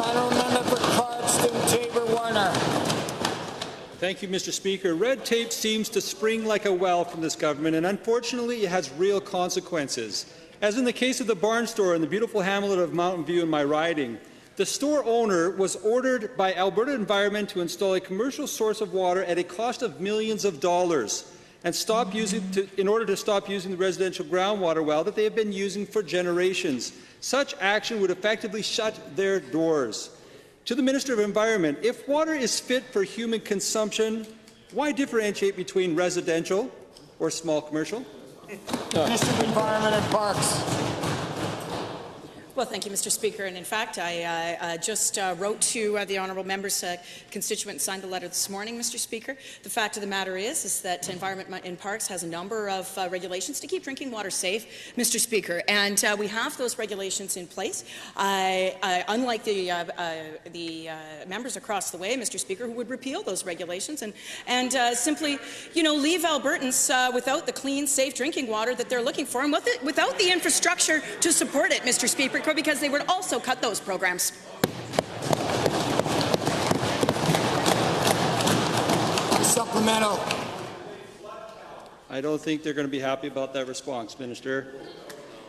Honourable member for Clarkston, Taber-Warner. Thank you, Mr. Speaker. Red tape seems to spring like a well from this government, and unfortunately it has real consequences. As in the case of the Barn Store in the beautiful hamlet of Mountain View in my riding, the store owner was ordered by Alberta Environment to install a commercial source of water at a cost of millions of dollars and in order to stop using the residential groundwater well that they have been using for generations. Such action would effectively shut their doors. To the Minister of Environment, if water is fit for human consumption, why differentiate between residential or small commercial? Minister of Environment and Parks. Well, thank you, Mr. Speaker. And in fact, I just wrote to the honourable member's constituent and signed a letter this morning, Mr. Speaker. The fact of the matter is that Environment and Parks has a number of regulations to keep drinking water safe, Mr. Speaker, and we have those regulations in place. Unlike the members across the way, Mr. Speaker, who would repeal those regulations and simply, leave Albertans without the clean, safe drinking water that they're looking for, and without the infrastructure to support it, Mr. Speaker, because they would also cut those programs. Supplemental. I don't think they're going to be happy about that response, Minister.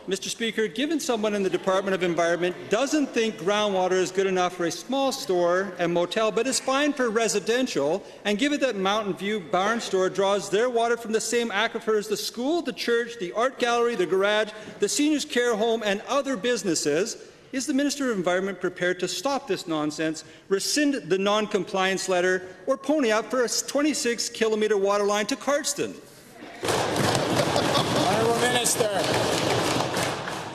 Mr. Speaker, given someone in the Department of Environment doesn't think groundwater is good enough for a small store and motel, but is fine for residential, and given that Mountain View Barn Store draws their water from the same aquifer as the school, the church, the art gallery, the garage, the seniors' care home, and other businesses, is the Minister of Environment prepared to stop this nonsense, rescind the non-compliance letter, or pony up for a 26-kilometre water line to Clarkston? Honourable Minister.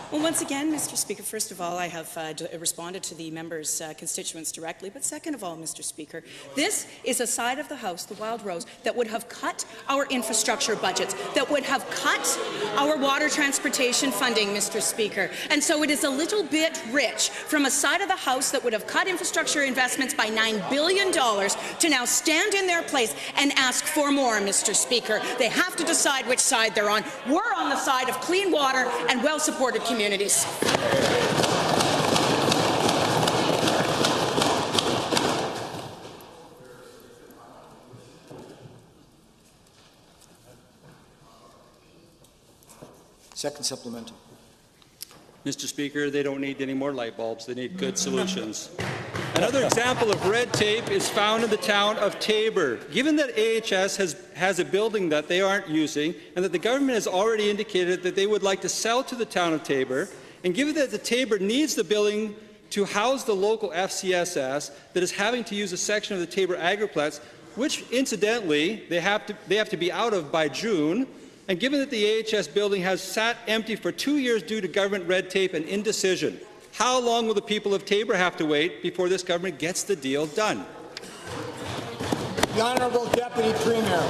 Well, once again, Mr. Speaker, first of all, I have responded to the member's constituents directly, but second of all, Mr. Speaker, this is a side of the House, the Wild Rose, that would have cut our infrastructure budgets, that would have cut our water transportation funding, Mr. Speaker. And so it is a little bit rich from a side of the House that would have cut infrastructure investments by $9 billion to now stand in their place and ask for more, Mr. Speaker. They have to decide which side they're on. We're on the side of clean water and well-supported communities. Second supplemental. Mr. Speaker, they don't need any more light bulbs. They need good solutions. Another example of red tape is found in the town of Taber. Given that AHS has a building that they aren't using and that the government has already indicated that they would like to sell to the town of Taber, and given that the Taber needs the building to house the local FCSS that is having to use a section of the Taber Agriplex, which incidentally they have to be out of by June, and given that the AHS building has sat empty for 2 years due to government red tape and indecision, how long will the people of Taber have to wait before this government gets the deal done? The Honourable Deputy Premier.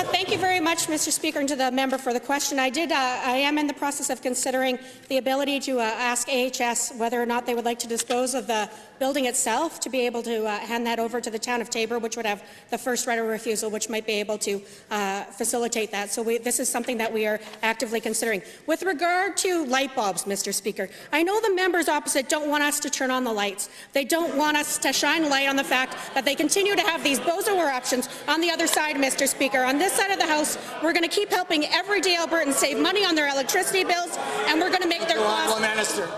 Thank you very much, Mr. Speaker, and to the member for the question. I am in the process of considering the ability to ask AHS whether or not they would like to dispose of the building itself to be able to hand that over to the town of Taber, which would have the first right of refusal, which might be able to facilitate that. So this is something that we are actively considering. With regard to light bulbs, Mr. Speaker, I know the members opposite don't want us to turn on the lights. They don't want us to shine light on the fact that they continue to have these bozo eruptions on the other side, Mr. Speaker. On this side of the House, we're going to keep helping everyday Albertans save money on their electricity bills, and we're going to make their costs. Minister.